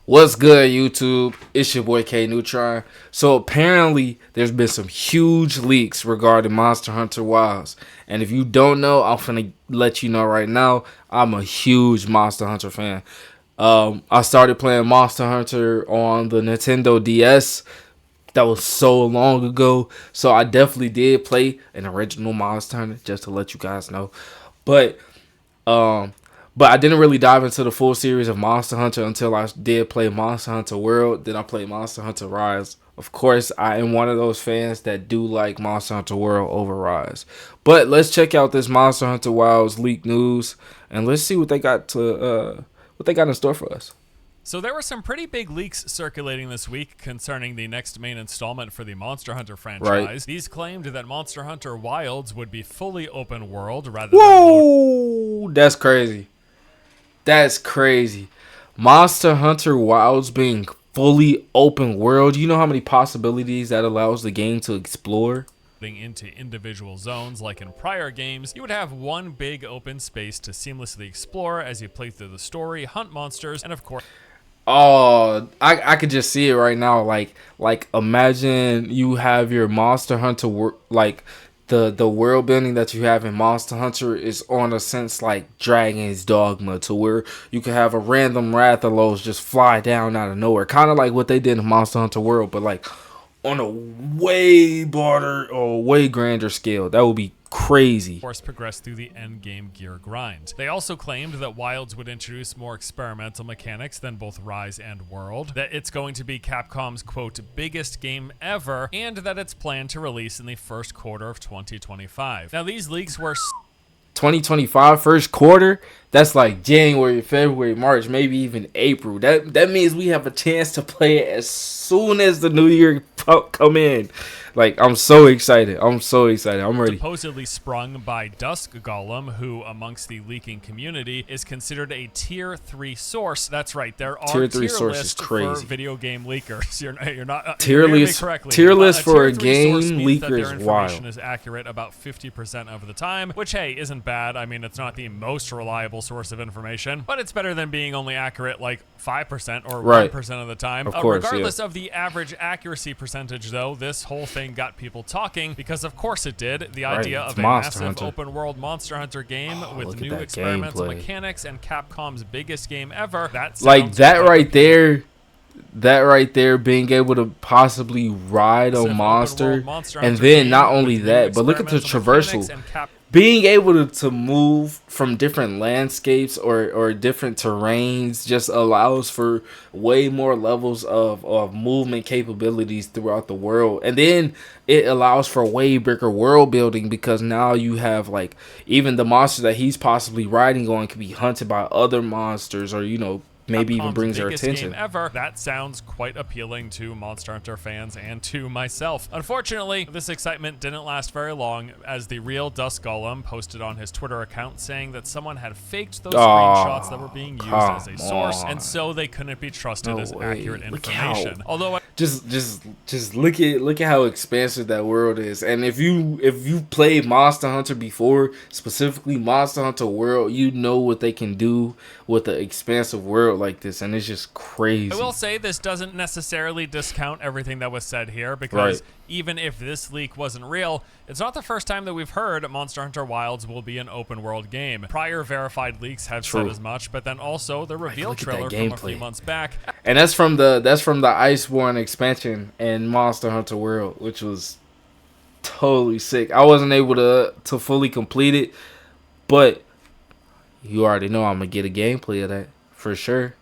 What's good, YouTube? It's your boy KNeutron. So apparently, there's been some huge leaks regarding Monster Hunter Wilds. And if you don't know, I'm finna let you know right now. I'm a huge Monster Hunter fan. I started playing Monster Hunter on the Nintendo DS. That was so long ago. So I definitely did play an original Monster Hunter, just to let you guys know. But um, but I didn't really dive into the full series of Monster Hunter until I did play Monster Hunter World. Then I played Monster Hunter Rise. Of course, I am one of those fans that do like Monster Hunter World over Rise. But let's check out this Monster Hunter Wilds leak news and let's see what they got in store for us. So there were some pretty big leaks circulating this week concerning the next main installment for the Monster Hunter franchise. Right. These claimed that Monster Hunter Wilds would be fully open world rather Whoa! That's crazy. That's crazy. Monster Hunter Wilds being fully open world. You know how many possibilities that allows the game to explore? into individual zones like in prior games. You would have one big open space to seamlessly explore as you play through the story, hunt monsters, and of course... Oh, I could just see it right now. Like imagine you have your Monster Hunter the world building that you have in Monster Hunter is on a sense like Dragon's Dogma, to where you could have a random Rathalos just fly down out of nowhere, kind of like what they did in Monster Hunter World, but like on a way broader or way grander scale. That would be crazy. Of course, progress through the end game gear grind. They also claimed that Wilds would introduce more experimental mechanics than both Rise and World, that it's going to be Capcom's quote biggest game ever, and that it's planned to release in the first quarter of 2025. Now these leaks were 2025 first quarter. That's like January, February, March, maybe even April. That means we have a chance to play it as soon as the new year come in. Like, I'm so excited. I'm ready. Supposedly sprung by Dusk Golem, who, amongst the leaking community, is considered a tier 3 source. That's right. There are tier 3 sources for video game leakers. You're not tier list. Tier list for a game leaker is wild. Information is accurate about 50% of the time, which hey isn't bad. I mean, it's not the most reliable source of information, but it's better than being only accurate like 5% or 1% of the time. Of course, regardless of the average accuracy percentage, though, this whole thing got people talking because of course it did. The idea of a massive open world Monster Hunter game with new experimental mechanics and Capcom's biggest game ever. That right there being able to possibly ride a monster, and then not only that, but look at the traversal. Being able to move from different landscapes or different terrains just allows for way more levels of movement capabilities throughout the world. And then it allows for way bigger world building, because now you have like even the monster that he's possibly riding on can be hunted by other monsters, or maybe even brings their attention. Game ever. That sounds quite appealing to Monster Hunter fans and to myself. Unfortunately, this excitement didn't last very long, as the real Dusk Golem posted on his Twitter account saying that someone had faked those screenshots that were being used as a source, and so they couldn't be trusted as accurate information. Although just look at how expansive that world is. And if you played Monster Hunter before, specifically Monster Hunter World, you know what they can do with an expansive world like this, and it's just crazy. I will say this doesn't necessarily discount everything that was said here, because even if this leak wasn't real, it's not the first time that we've heard Monster Hunter Wilds will be an open world game. Prior verified leaks have said as much, but then also the reveal trailer from a few months back. And that's from the Iceborne expansion in Monster Hunter World, which was totally sick. I wasn't able to fully complete it, but you already know I'm gonna get a gameplay of that for sure.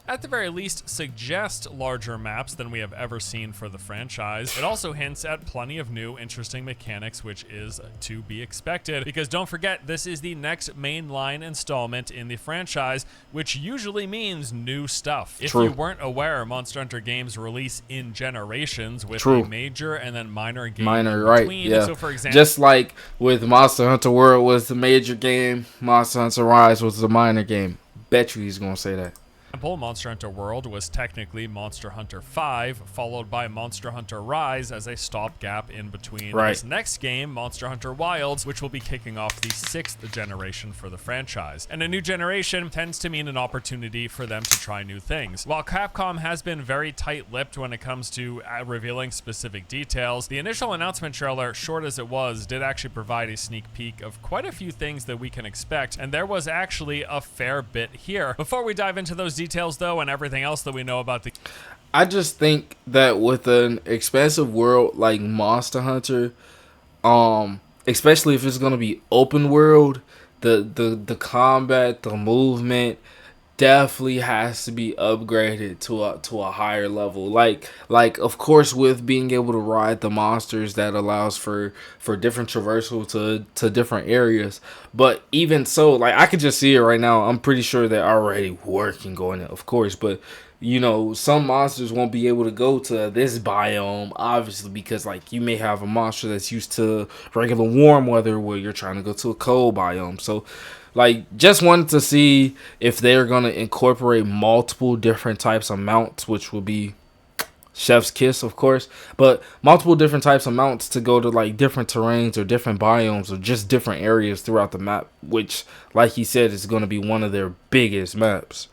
At the very least, suggest larger maps than we have ever seen for the franchise. It also hints at plenty of new, interesting mechanics, which is to be expected. Because don't forget, this is the next mainline installment in the franchise, which usually means new stuff. If you weren't aware, Monster Hunter games release in generations, with a major and then minor game in between. Yeah. So for example, just like with Monster Hunter World was the major game, Monster Hunter Rise was the minor game. Bet you he's gonna say that. Monster Hunter World was technically Monster Hunter 5, followed by Monster Hunter Rise as a stopgap in between this next game, Monster Hunter Wilds, which will be kicking off the 6th generation for the franchise. And a new generation tends to mean an opportunity for them to try new things. While Capcom has been very tight-lipped when it comes to revealing specific details, the initial announcement trailer, short as it was, did actually provide a sneak peek of quite a few things that we can expect, and there was actually a fair bit here. Before we dive into those details though and everything else that we know about the I just think that with an expansive world like Monster Hunter, especially if it's gonna be open world, the combat, the movement definitely has to be upgraded to a higher level. Like of course with being able to ride the monsters, that allows for different traversal to different areas. But even so, like I could just see it right now. I'm pretty sure they're already working on it, of course, but you know, some monsters won't be able to go to this biome, obviously, because like you may have a monster that's used to regular warm weather where you're trying to go to a cold biome. So like, just wanted to see if they're going to incorporate multiple different types of mounts, which will be chef's kiss, of course, but multiple different types of mounts to go to like different terrains or different biomes or just different areas throughout the map, which, like he said, is going to be one of their biggest maps.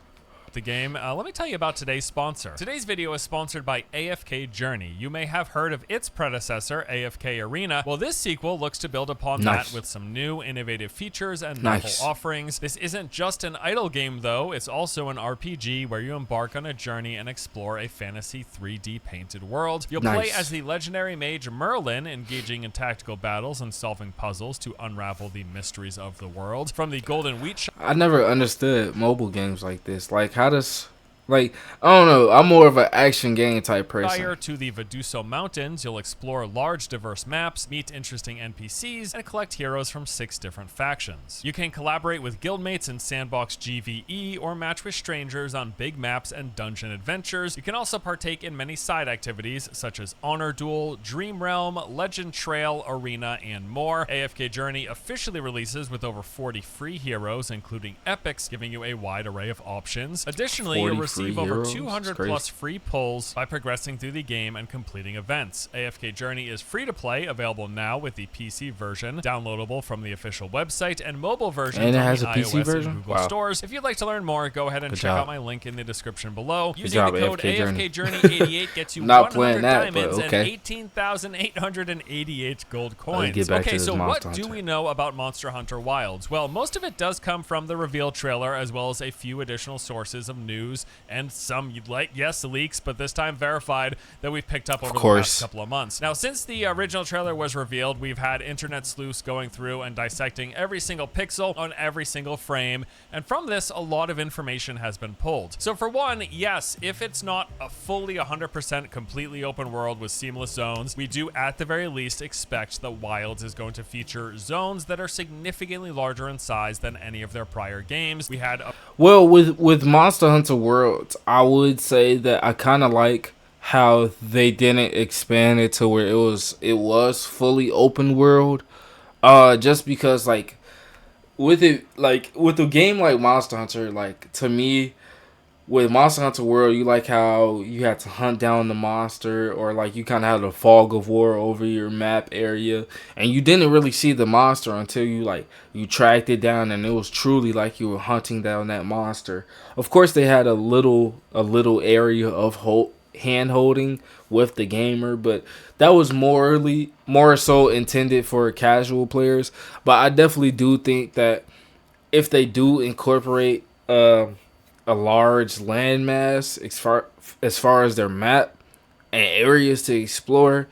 The game. Let me tell you about today's sponsor. Today's video is sponsored by AFK Journey. You may have heard of its predecessor, AFK Arena. Well, this sequel looks to build upon that with some new innovative features and novel offerings. This isn't just an idle game though, it's also an RPG where you embark on a journey and explore a fantasy 3D painted world. You'll play as the legendary mage Merlin, engaging in tactical battles and solving puzzles to unravel the mysteries of the world. From the Golden Wheat I never understood mobile games like this. Like, how does, like, I don't know, I'm more of an action game type person. To the Viduso Mountains, you'll explore large, diverse maps, meet interesting NPCs, and collect heroes from 6 different factions. You can collaborate with guildmates in Sandbox GVE or match with strangers on big maps and dungeon adventures. You can also partake in many side activities such as Honor Duel, Dream Realm, Legend Trail, Arena, and more. AFK Journey officially releases with over 40 free heroes, including epics, giving you a wide array of options. Additionally, you'll receive over 200 plus free pulls by progressing through the game and completing events. AFK Journey is free to play, available now with the PC version, downloadable from the official website, and mobile version on the iOS and Google stores. If you'd like to learn more, go ahead and check out my link in the description below. Using the code AFK Journey 88 gets you 100 diamonds and 18,888 gold coins. Okay, so what do we know about Monster Hunter Wilds? Well, most of it does come from the reveal trailer, as well as a few additional sources of news and some, yes, leaks, but this time verified, that we've picked up over the past couple of months. Now, since the original trailer was revealed, we've had internet sleuths going through and dissecting every single pixel on every single frame, and from this, a lot of information has been pulled. So for one, yes, if it's not a fully 100% completely open world with seamless zones, we do at the very least expect that Wilds is going to feature zones that are significantly larger in size than any of their prior games. We had with Monster Hunter World, I would say that I kind of like how they didn't expand it to where it was fully open world, just because like with a game like Monster Hunter, like to me with Monster Hunter World, you like how you had to hunt down the monster, or like you kind of had a fog of war over your map area, and you didn't really see the monster until you tracked it down, and it was truly like you were hunting down that monster. Of course, they had a little area of hand holding with the gamer, but that was more so intended for casual players. But I definitely do think that if they do incorporate a large landmass as far as their map and areas to explore,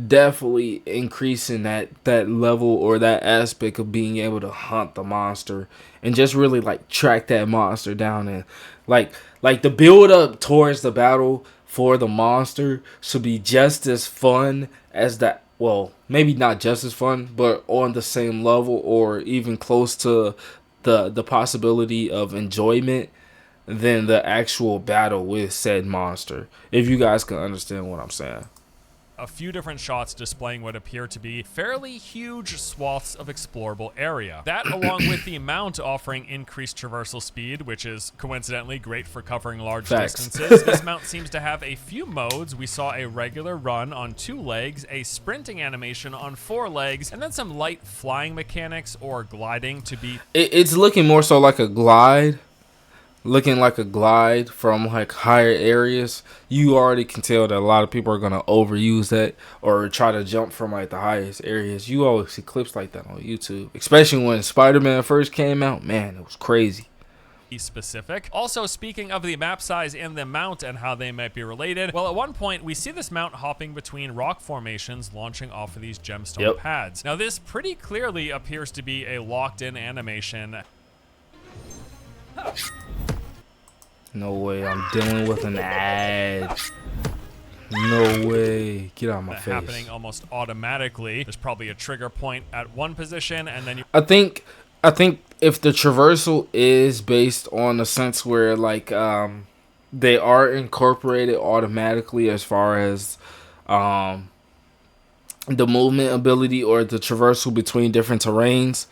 definitely increasing that level or that aspect of being able to hunt the monster and just really like track that monster down, and like the build up towards the battle for the monster should be just as fun as that. Well, maybe not just as fun, but on the same level or even close to the possibility of enjoyment than the actual battle with said monster, if you guys can understand what I'm saying. a few different shots displaying what appear to be fairly huge swaths of explorable area. That, along with the mount offering increased traversal speed, which is coincidentally great for covering large distances. This mount seems to have a few modes. We saw a regular run on 2 legs, a sprinting animation on 4 legs, and then some light flying mechanics or gliding to be... It's looking more so like a glide. Looking like a glide from like higher areas. You already can tell that a lot of people are going to overuse that or try to jump from like the highest areas. You always see clips like that on YouTube, especially when Spider-Man first came out. Man, it was crazy. Specific. Also, speaking of the map size and the mount and how they might be related, well, at one point we see this mount hopping between rock formations launching off of these gemstone pads. Now, this pretty clearly appears to be a locked-in animation. No way, I'm dealing with an ad. No way. Get out of my face. Happening almost automatically. There's probably a trigger point at one position, and then you... I think if the traversal is based on the sense where like they are incorporated automatically as far as the movement ability or the traversal between different terrains,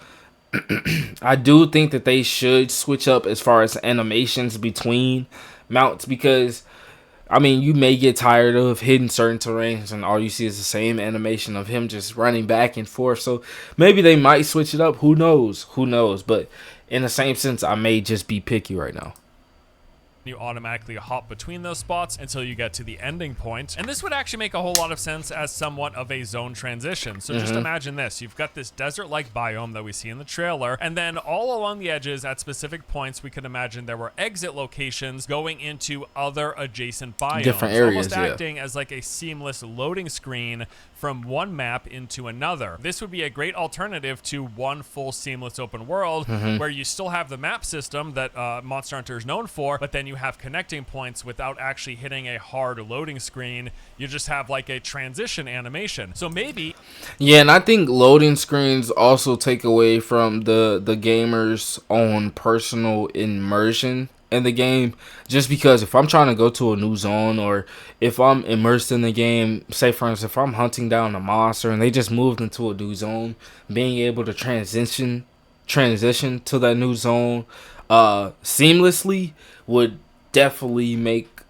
I do think that they should switch up as far as animations between mounts, because I mean, you may get tired of hitting certain terrains and all you see is the same animation of him just running back and forth. So maybe they might switch it up. Who knows? Who knows? But in the same sense, I may just be picky right now. You automatically hop between those spots until you get to the ending point. And this would actually make a whole lot of sense as somewhat of a zone transition. So just imagine this. You've got this desert-like biome that we see in the trailer, and then all along the edges at specific points, we could imagine there were exit locations going into other adjacent biomes. Different areas, almost acting as like a seamless loading screen from one map into another. This would be a great alternative to one full seamless open world where you still have the map system that Monster Hunter is known for, but then you have connecting points without actually hitting a hard loading screen. You just have like a transition animation. So maybe... Yeah, and I think loading screens also take away from the gamer's own personal immersion in the game, just because if I'm trying to go to a new zone or if I'm immersed in the game, say for instance if I'm hunting down a monster and they just moved into a new zone, being able to transition to that new zone seamlessly would definitely make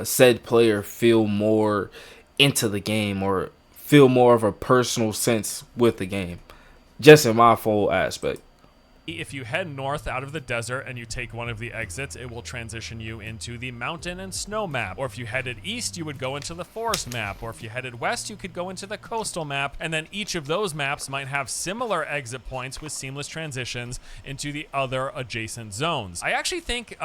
said player feel more into the game or feel more of a personal sense with the game, just in my full aspect. If you head north out of the desert and you take one of the exits, it will transition you into the mountain and snow map. Or if you headed east, you would go into the forest map. Or if you headed west, you could go into the coastal map. And then each of those maps might have similar exit points with seamless transitions into the other adjacent zones. I actually think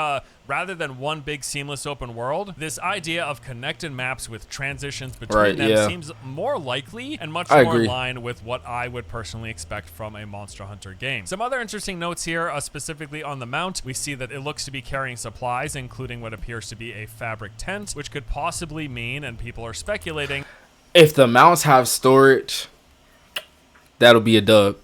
rather than one big seamless open world, this idea of connected maps with transitions between them seems more likely and much more in line with what I would personally expect from a Monster Hunter game. Some other interesting notes here, specifically on the mount. We see that it looks to be carrying supplies, including what appears to be a fabric tent, which could possibly mean, and people are speculating, if the mounts have storage, that'll be a dub.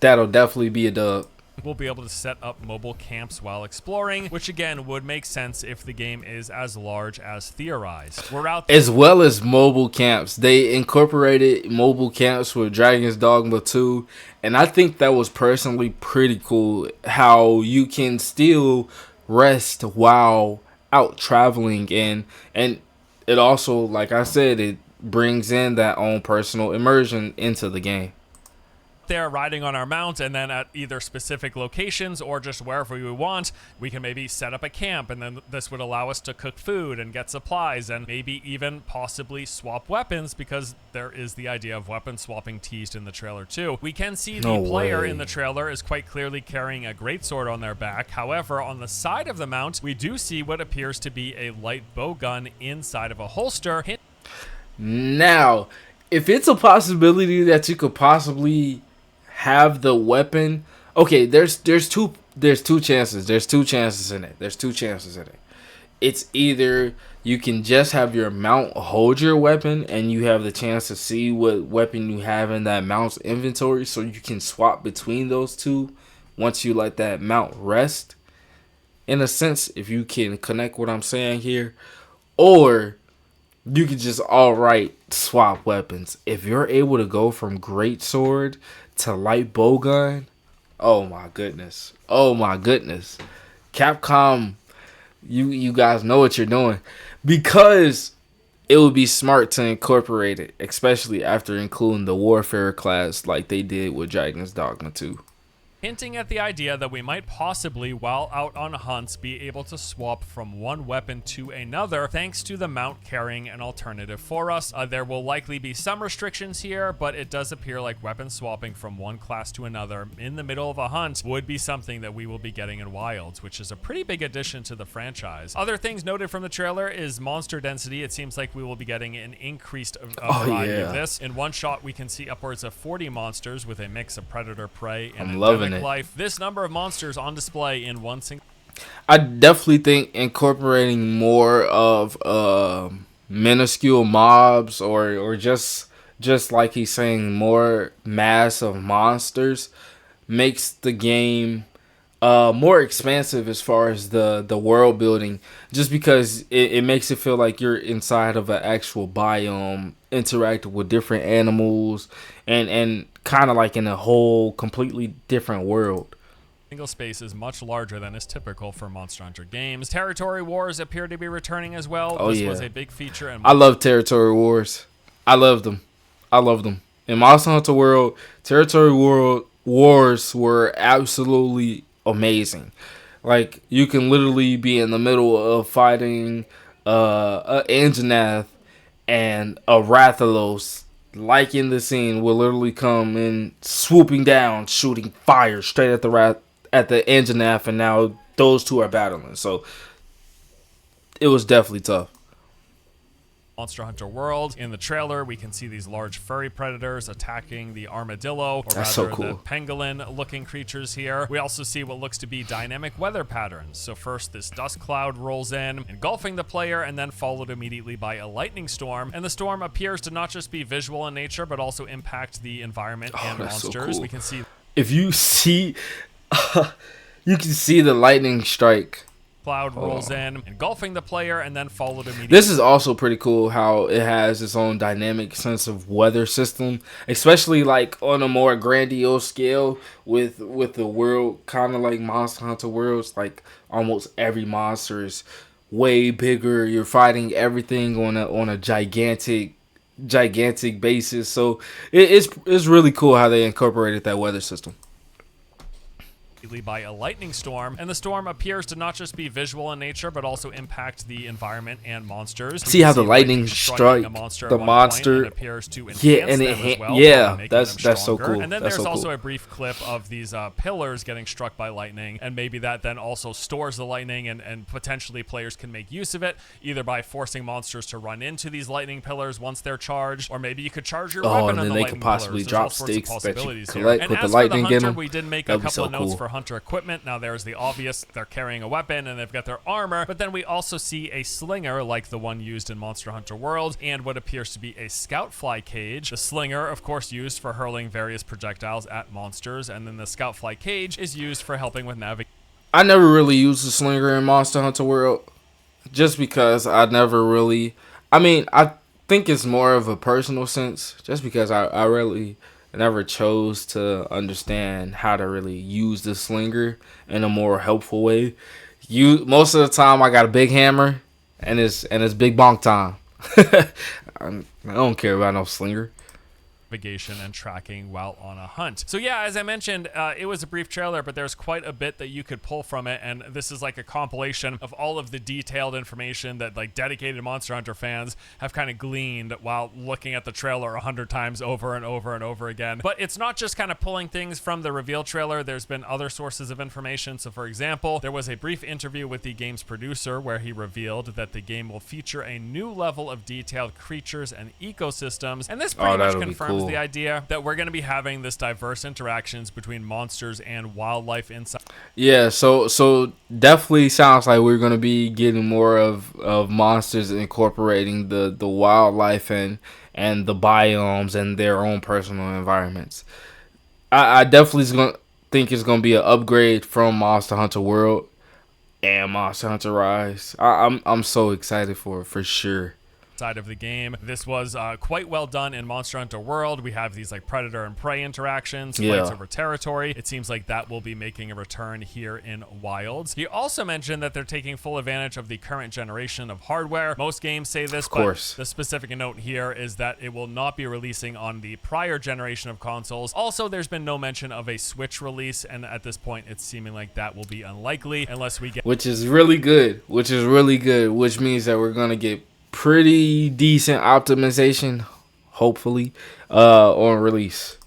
That'll definitely be a dub. We'll be able to set up mobile camps while exploring, which again would make sense if the game is as large as theorized. We're out there. As well as mobile camps. They incorporated mobile camps with Dragon's Dogma 2, and I think that was personally pretty cool, how you can still rest while out traveling, and it also, like I said, it brings in that own personal immersion into the game. There riding on our mount, and then at either specific locations or just wherever we want, we can maybe set up a camp, and then this would allow us to cook food and get supplies and maybe even possibly swap weapons, because there is the idea of weapon swapping teased in the trailer too. We can see the player in the trailer is quite clearly carrying a greatsword on their back. However, on the side of the mount, we do see what appears to be a light bow gun inside of a holster. Now, if it's a possibility that you could possibly have the weapon, okay, there's two chances. There's two chances in it. It's either you can just have your mount hold your weapon and you have the chance to see what weapon you have in that mount's inventory, so you can swap between those two once you let that mount rest, in a sense, if you can connect what I'm saying here. Or you could just outright swap weapons. If you're able to go from great sword to light bowgun, oh my goodness. Oh my goodness. Capcom, you guys know what you're doing. Because it would be smart to incorporate it, especially after including the warfare class like they did with Dragon's Dogma 2. Hinting at the idea that we might possibly, while out on hunts, be able to swap from one weapon to another thanks to the mount carrying an alternative for us. There will likely be some restrictions here, but it does appear like weapon swapping from one class to another in the middle of a hunt would be something that we will be getting in Wilds, which is a pretty big addition to the franchise. Other things noted from the trailer is monster density. It seems like we will be getting an increased variety of this. In one shot, we can see upwards of 40 monsters with a mix of predator, prey, and endemic life. This number of monsters on display in one single. I definitely think incorporating more of minuscule mobs or just like he's saying, more mass of monsters makes the game more expansive as far as the world building, just because it makes it feel like you're inside of an actual biome, interacting with different animals and kind of like in a whole completely different world. Single space is much larger than is typical for Monster Hunter games. Territory wars appear to be returning as well. This was a big feature. I love territory wars. I love them. In Monster Hunter World, territory wars were absolutely amazing. Like, you can literally be in the middle of fighting a Anjanath, and a Rathalos, like in the scene, will literally come in, swooping down, shooting fire straight at the Anjanath, and now those two are battling. So it was definitely tough. Monster Hunter World. In the trailer, we can see these large furry predators attacking the armadillo, or rather the pangolin-looking creatures here. We also see what looks to be dynamic weather patterns. So first, this dust cloud rolls in, engulfing the player, and then followed immediately by a lightning storm. And the storm appears to not just be visual in nature, but also impact the environment and monsters. So cool. We can see... If you see... you can see the lightning strike. Cloud rolls in, engulfing the player, and then followed immediately. This is also pretty cool how it has its own dynamic sense of weather system, especially like on a more grandiose scale with the world, kind of like Monster Hunter Worlds. Like almost every monster is way bigger. You're fighting everything on a gigantic basis. So it's really cool how they incorporated that weather system. By a lightning storm, and the storm appears to not just be visual in nature, but also impact the environment and monsters. See how the lightning strike the monster appears to that's so cool. And then there's also a brief clip of these pillars getting struck by lightning, and maybe that then also stores the lightning, and potentially players can make use of it either by forcing monsters to run into these lightning pillars once they're charged, or maybe you could charge your weapon on the lightning pillars. They could possibly drop stakes that you collect with the lightning in them. We did make a couple of notes for Hunter equipment. Now there's the obvious, they're carrying a weapon and they've got their armor, but then we also see a slinger like the one used in Monster Hunter World, and what appears to be a scout fly cage. The slinger, of course, used for hurling various projectiles at monsters, and then the scout fly cage is used for helping with navigation. I never really used the slinger in Monster Hunter World, just because I never really, I think it's more of a personal sense, just because I really never chose to understand how to really use the slinger in a more helpful way. Most of the time I got a big hammer and it's big bonk time. I don't care about no slinger. Navigation and tracking while on a hunt. So yeah, as I mentioned, it was a brief trailer, but there's quite a bit that you could pull from it, and this is like a compilation of all of the detailed information that like dedicated Monster Hunter fans have kind of gleaned while looking at the trailer 100 times over and over and over again. But it's not just kind of pulling things from the reveal trailer. There's been other sources of information. So for example, there was a brief interview with the game's producer where he revealed that the game will feature a new level of detailed creatures and ecosystems, and this pretty much confirms the idea that we're going to be having this diverse interactions between monsters and wildlife inside. Yeah, so definitely sounds like we're going to be getting more of monsters incorporating the wildlife and the biomes and their own personal environments. I definitely think it's going to be an upgrade from Monster Hunter World and Monster Hunter Rise. I'm so excited for sure. side of the game. This was quite well done in Monster Hunter World. We have these like predator and prey interactions, fights over territory. It seems like that will be making a return here in Wilds. He also mentioned that they're taking full advantage of the current generation of hardware. Most games say this, but the specific note here is that it will not be releasing on the prior generation of consoles. Also, there's been no mention of a Switch release, and at this point, it's seeming like that will be unlikely unless we get... Which is really good, which means that we're going to get pretty decent optimization, hopefully, on release.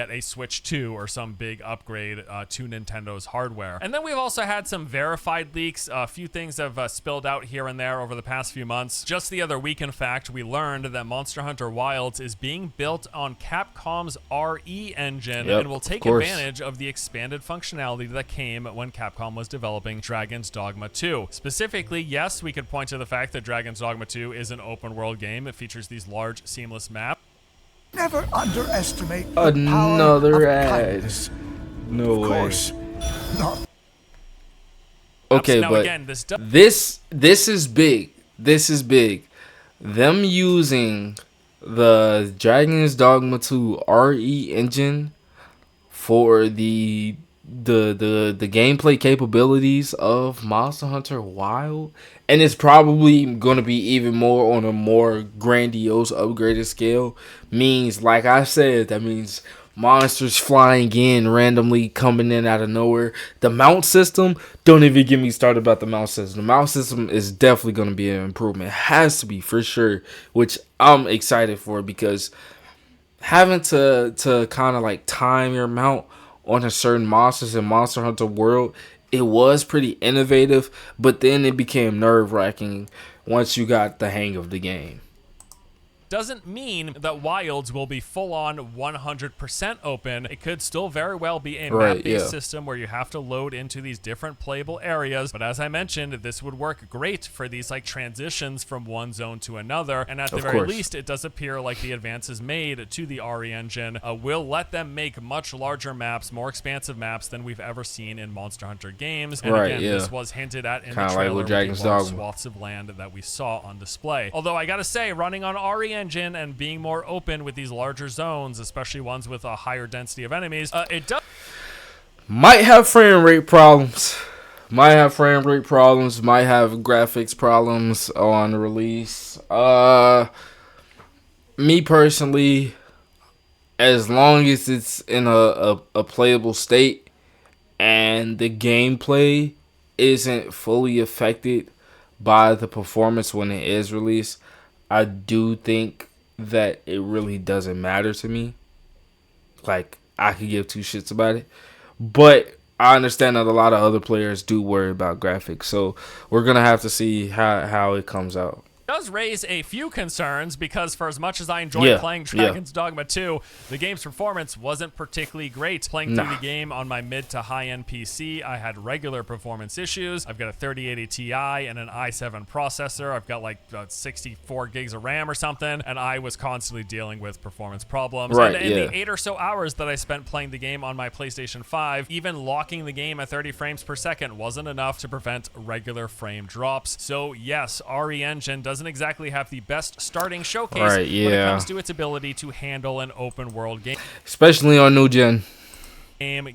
A Switch 2 or some big upgrade to Nintendo's hardware. And then we've also had some verified leaks. A few things have spilled out here and there over the past few months. Just the other week, in fact, we learned that Monster Hunter Wilds is being built on Capcom's RE engine and will take advantage of the expanded functionality that came when Capcom was developing Dragon's Dogma 2. Specifically, yes, we could point to the fact that Dragon's Dogma 2 is an open world game. It features these large, seamless maps. Never underestimate the power of kindness. No of course, not. Okay, now, but again, this is big. This is big. Them using the Dragon's Dogma 2 RE engine for the gameplay capabilities of Monster Hunter Wild, and it's probably going to be even more on a more grandiose upgraded scale, means, like I said, that means monsters flying in randomly, coming in out of nowhere. The mount system, don't even get me started about the mount system. The mount system is definitely going to be an improvement. It has to be, for sure, which I'm excited for, because having to kind of like time your mount on a certain monsters in Monster Hunter World, it was pretty innovative, but then it became nerve-wracking once you got the hang of the game. Doesn't mean that Wilds will be full-on 100% open. It could still very well be a map-based system where you have to load into these different playable areas. But as I mentioned, this would work great for these like transitions from one zone to another. And at the very least, it does appear like the advances made to the RE engine will let them make much larger maps, more expansive maps than we've ever seen in Monster Hunter games. And again, this was hinted at in the trailer with the large swaths of land that we saw on display. Although I gotta say, running on RE engine and being more open with these larger zones, especially ones with a higher density of enemies, it does might have frame rate problems, might have graphics problems on release. Me personally, as long as it's in a playable state and the gameplay isn't fully affected by the performance when it is released, I do think that it really doesn't matter to me. Like, I could give two shits about it. But I understand that a lot of other players do worry about graphics. So we're going to have to see how it comes out. Does raise a few concerns, because for as much as I enjoyed playing Dragon's Dogma 2, the game's performance wasn't particularly great. Playing through the game on my mid to high-end PC, I had regular performance issues. I've got a 3080 Ti and an i7 processor. I've got like 64 gigs of RAM or something, and I was constantly dealing with performance problems. And in the 8 or so hours that I spent playing the game on my PlayStation 5, even locking the game at 30 frames per second wasn't enough to prevent regular frame drops. So yes, RE Engine doesn't exactly have the best starting showcase when it comes to its ability to handle an open world game, especially on new gen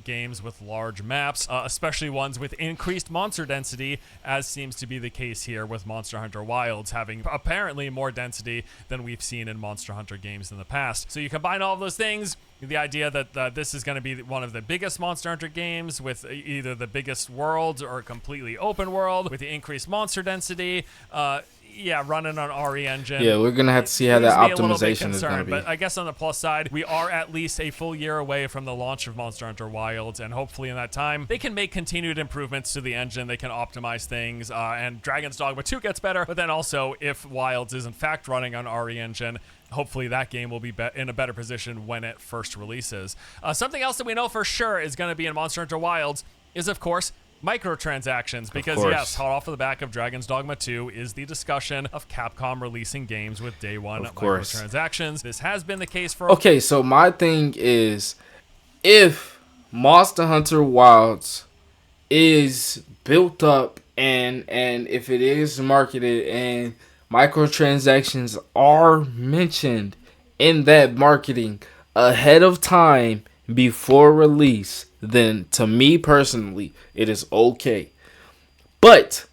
games with large maps, especially ones with increased monster density, as seems to be the case here with Monster Hunter Wilds having apparently more density than we've seen in Monster Hunter games in the past. So you combine all of those things, the idea that this is going to be one of the biggest Monster Hunter games with either the biggest worlds or a completely open world with the increased monster density, running on RE engine. Yeah, we're going to have to see how that optimization is going to be. But I guess on the plus side, we are at least a full year away from the launch of Monster Hunter Wilds, and hopefully in that time, they can make continued improvements to the engine, they can optimize things, and Dragon's Dogma 2 gets better, but then also, if Wilds is in fact running on RE engine, hopefully that game will be in a better position when it first releases. Something else that we know for sure is going to be in Monster Hunter Wilds is, of course, microtransactions, because yes, hot off of the back of Dragon's Dogma 2 is the discussion of Capcom releasing games with day one microtransactions. This has been the case for... Okay, so my thing is, if Monster Hunter Wilds is built up and if it is marketed and microtransactions are mentioned in that marketing ahead of time before release, then to me personally, it is okay. But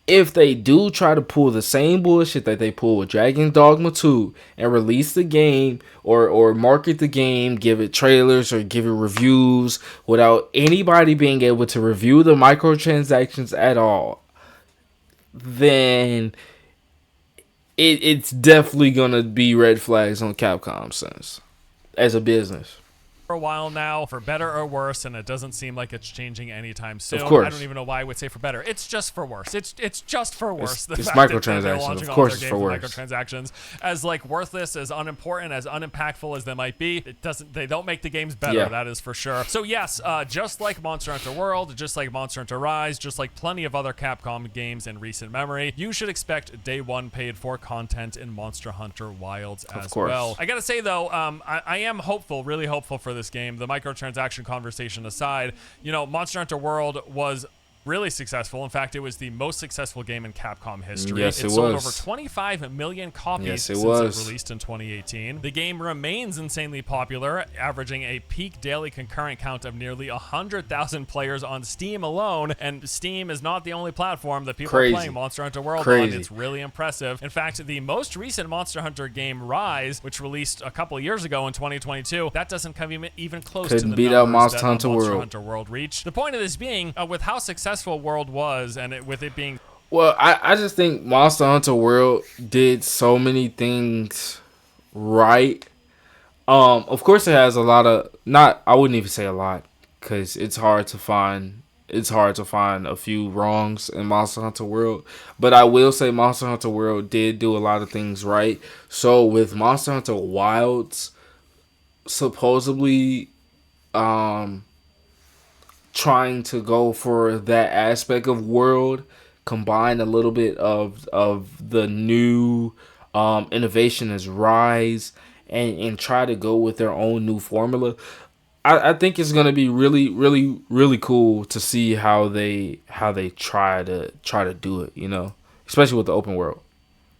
if they do try to pull the same bullshit that they pull with Dragon Dogma 2 and release the game or market the game, give it trailers or give it reviews without anybody being able to review the microtransactions at all, then it's definitely going to be red flags on Capcom's sense as a business. For a while now, for better or worse, and it doesn't seem like it's changing anytime soon. Of course. I don't even know why I would say for better. It's just for worse. It's just for worse. It's microtransactions. Of course, it's for worse. Microtransactions, as like worthless, as unimportant, as unimpactful as they might be, they don't make the games better. Yeah. That is for sure. So yes, just like Monster Hunter World, just like Monster Hunter Rise, just like plenty of other Capcom games in recent memory, you should expect day one paid for content in Monster Hunter Wilds as well. I gotta say though, I am hopeful, really hopeful for this game. The microtransaction conversation aside, you know, Monster Hunter World was really successful. In fact, it was the most successful game in Capcom history. Yes, it sold was. over 25 million copies since it released in 2018. The game remains insanely popular, averaging a peak daily concurrent count of nearly 100,000 players on Steam alone. And Steam is not the only platform that people are playing Monster Hunter World on. It's really impressive. In fact, the most recent Monster Hunter game, Rise, which released a couple of years ago in 2022, that doesn't come even close to the beat out Monster Hunter World reached. The point of this being, with how successful World was, and with it being, well, I just think Monster Hunter World did so many things right. Of course it has a lot of, I wouldn't even say a lot, because it's hard to find a few wrongs in Monster Hunter World, but I will say Monster Hunter World did do a lot of things right. So with Monster Hunter Wilds supposedly trying to go for that aspect of World, combine a little bit of the new innovation as Rise, and try to go with their own new formula, I think it's gonna be really, really, really cool to see how they try to do it, you know, especially with the open world.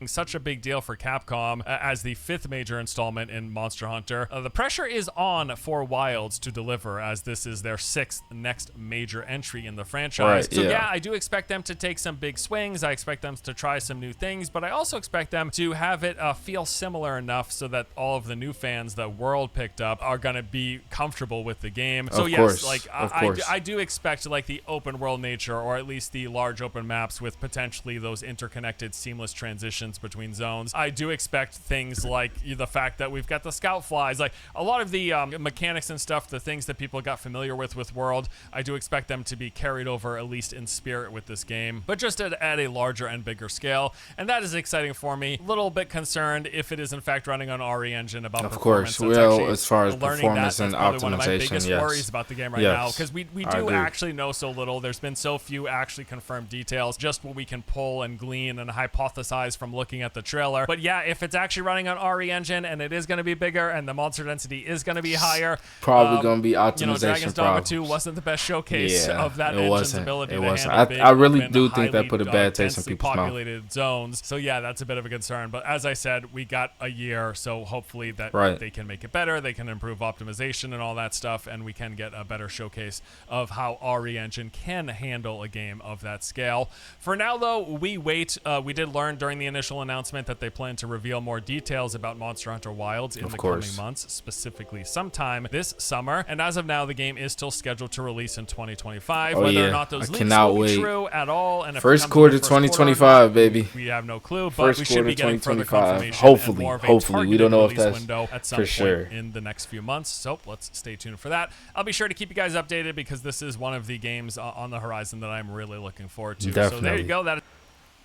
Such a big deal for Capcom as the fifth major installment in Monster Hunter. The pressure is on for Wilds to deliver, as this is their sixth next major entry in the franchise. So yeah, I do expect them to take some big swings. I expect them to try some new things, but I also expect them to have it feel similar enough so that all of the new fans that World picked up are going to be comfortable with the game. So yes, like I do expect like the open world nature, or at least the large open maps with potentially those interconnected seamless transitions between zones. I do expect things like the fact that we've got the scout flies, like a lot of the mechanics and stuff, the things that people got familiar with World, I do expect them to be carried over at least in spirit with this game, but just at a larger and bigger scale, and that is exciting for me. A little bit concerned if it is in fact running on RE Engine about performance. Of course, well, as far as performance and optimization, one of my biggest worries about the game right now, because we do actually know so little. There's been so few actually confirmed details, just what we can pull and glean and hypothesize from looking at the trailer. But yeah, if it's actually running on RE Engine and it is going to be bigger and the monster density is going to be higher, probably going to be optimization. You know, Dragon's Dogma 2 wasn't the best showcase of that engine's ability to handle I really do think that put a bad taste in people's mouth. Populated zones. So yeah, that's a bit of a concern. But as I said, we got a year, so hopefully that they can make it better. They can improve optimization and all that stuff, and we can get a better showcase of how RE Engine can handle a game of that scale. For now, though, we wait. We did learn during the initial announcement that they plan to reveal more details about Monster Hunter Wilds in the coming months, specifically sometime this summer. And as of now, the game is still scheduled to release in 2025. Whether or not those leaks will be true at all, and if first quarter 2025, baby, we have no clue. But we should be getting further confirmation. Hopefully, we don't know if that's window at some point in the next few months. So let's stay tuned for that. I'll be sure to keep you guys updated because this is one of the games on the horizon that I'm really looking forward to. Definitely. So there you go. That.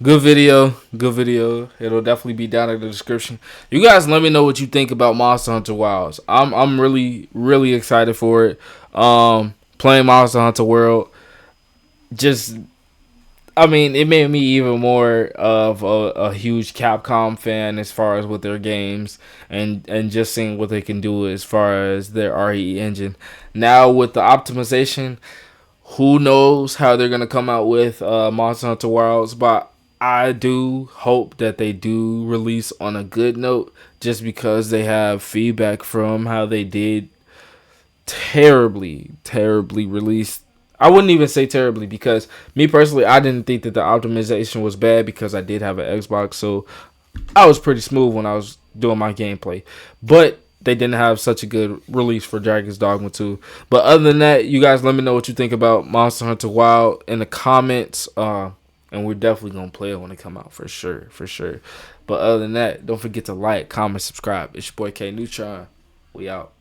Good video. It'll definitely be down in the description. You guys let me know what you think about Monster Hunter Wilds. I'm really, really excited for it. Playing Monster Hunter World, it made me even more of a huge Capcom fan as far as with their games and just seeing what they can do as far as their RE engine. Now with the optimization, who knows how they're gonna come out with Monster Hunter Wilds, but I do hope that they do release on a good note, just because they have feedback from how they did terribly released. I wouldn't even say terribly, because me personally, I didn't think that the optimization was bad, because I did have an Xbox, so I was pretty smooth when I was doing my gameplay. But they didn't have such a good release for Dragon's Dogma 2. But other than that, you guys let me know what you think about Monster Hunter Wild in the comments. And we're definitely going to play it when it come out, for sure. But other than that, don't forget to like, comment, subscribe. It's your boy KNeutron. We out.